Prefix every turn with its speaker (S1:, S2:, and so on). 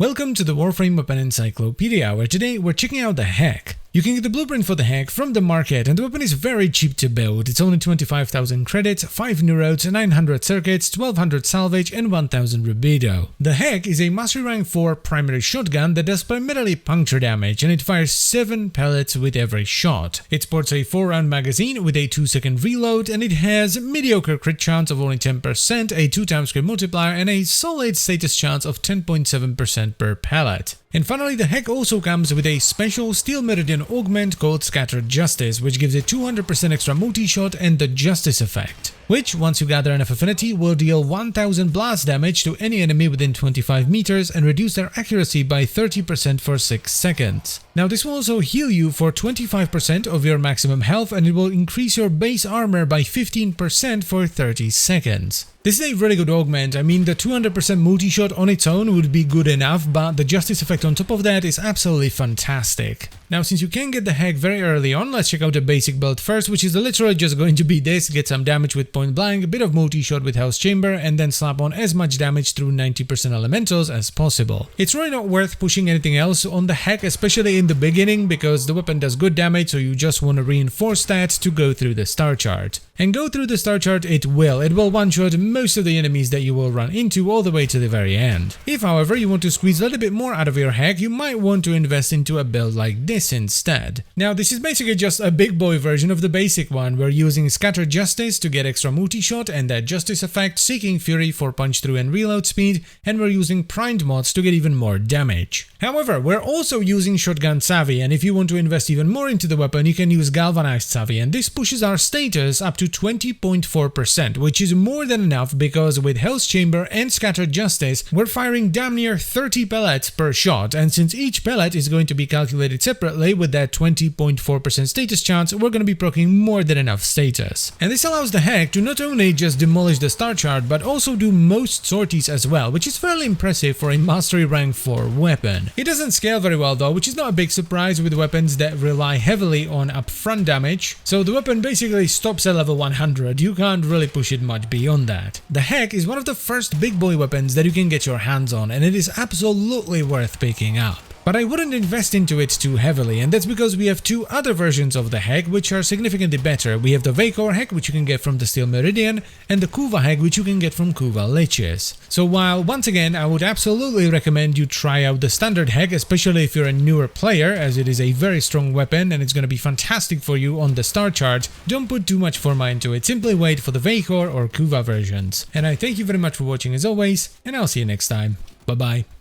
S1: Welcome to the Warframe Weapon Encyclopedia, where today we're checking out the hack. You can get the blueprint for the hack from the market, and the weapon is very cheap to build. It's only 25,000 credits, 5 neurodes, 900 circuits, 1200 salvage, and 1000 rubido. The hack is a mastery rank 4 primary shotgun that does primarily puncture damage, and it fires 7 pellets with every shot. It sports a 4-round magazine with a 2-second reload, and it has mediocre crit chance of only 10%, a 2x crit multiplier, and a solid status chance of 10.7% per pellet. And finally, the hack also comes with a special Steel Meridian augment called Scattered Justice, which gives it 200% extra multi-shot and the Justice effect, which, once you gather enough affinity, will deal 1000 blast damage to any enemy within 25 meters and reduce their accuracy by 30% for 6 seconds. Now, this will also heal you for 25% of your maximum health, and it will increase your base armor by 15% for 30 seconds. This is a really good augment. I mean, the 200% multi-shot on its own would be good enough, but the Justice effect on top of that is absolutely fantastic. Now, since you can get the hack very early on, let's check out the basic build first, which is literally just going to be this: get some damage with point blank, a bit of multi-shot with Hell's Chamber, and then slap on as much damage through 90% elementals as possible. It's really not worth pushing anything else on the hack, especially in the beginning, because the weapon does good damage, so you just want to reinforce that to go through the star chart. And go through the star chart it will. It will one-shot most of the enemies that you will run into all the way to the very end. If, however, you want to squeeze a little bit more out of your hack, you might want to invest into a build like this instead. Now, this is basically just a big boy version of the basic one. We're using Scattered Justice to get extra multi-shot and that Justice effect, Seeking Fury for punch through and reload speed, and we're using primed mods to get even more damage. However, we're also using Shotgun Savvy, and if you want to invest even more into the weapon, you can use Galvanized Savvy, and this pushes our status up to 20.4%, which is more than enough because with Hell's Chamber and Scattered Justice, we're firing damn near 30 pellets per shot, and since each pellet is going to be calculated separately with that 20.4% status chance, we're going to be proccing more than enough status. And this allows the hack to not only just demolish the star chart, but also do most sorties as well, which is fairly impressive for a mastery rank 4 weapon. It doesn't scale very well though, which is not a big surprise with weapons that rely heavily on upfront damage, so the weapon basically stops at level 100, you can't really push it much beyond that. The hack is one of the first big boy weapons that you can get your hands on, and it is absolutely worth picking up. But I wouldn't invest into it too heavily, and that's because we have two other versions of the hack which are significantly better. We have the Vacor hack, which you can get from the Steel Meridian, and the Kuva hack, which you can get from Kuva Liches. So while, once again, I would absolutely recommend you try out the standard hack, especially if you're a newer player, as it is a very strong weapon and it's going to be fantastic for you on the star chart, don't put too much forma into it, simply wait for the Vacor or Kuva versions. And I thank you very much for watching as always, and I'll see you next time. Bye bye.